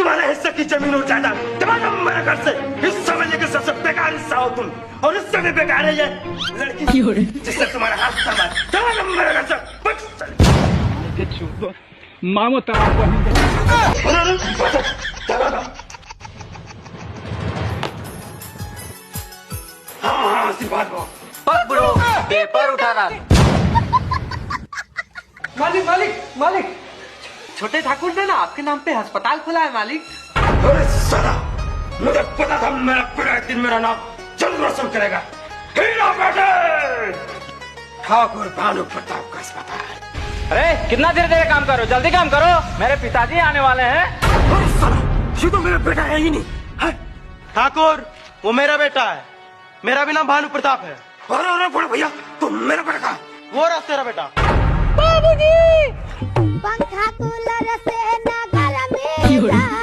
तुम्हारे हिस्से की जमीन और जायदाद तुम्हारा मेरे घर से हिस्सा में लेकर सबसे बेकार हिस्सा हो तुम, और इससे भी बेकार है ये लड़की जिससे तुम्हारा हाथ दबा। तुम्हारा मेरे घर से मामो तारा हाँ आशीर्वाद दो। ब्रो पेपर उठा रहा। मालिक मालिक मालिक, छोटे ठाकुर ने ना आपके नाम पे अस्पताल खोला है मालिक। अरे साला, मुझे पता था मेरा बेटा एक दिन मेरा नाम जल्द रोशन करेगा। हीरा बेटे, ठाकुर भानु प्रताप का अस्पताल। अरे कितना देर देर काम करो, जल्दी काम करो, मेरे पिताजी आने वाले हैं। अरे साला, ये तो मेरा बेटा है ही नहीं है। ठाकुर वो मेरा बेटा है, मेरा भी नाम भानु प्रताप है। अरे अरे बड़े भैया, तुम मेरा बेटा कहाँ? वो रहा तेरा बेटा। पंखा कूलर से ना घर में